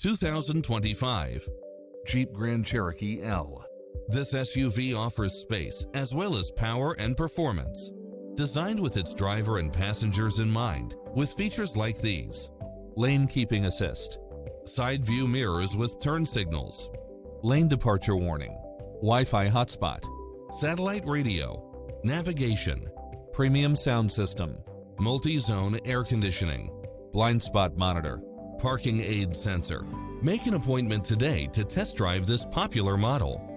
2025 Jeep Grand Cherokee L. This SUV offers space as well as power and performance. Designed with its driver and passengers in mind, with features like these: lane keeping assist, side view mirrors with turn signals, lane departure warning, Wi-Fi hotspot, satellite radio, navigation, premium sound system, multi-zone air conditioning, blind spot monitor, parking aid sensor. Make an appointment today to test drive this popular model.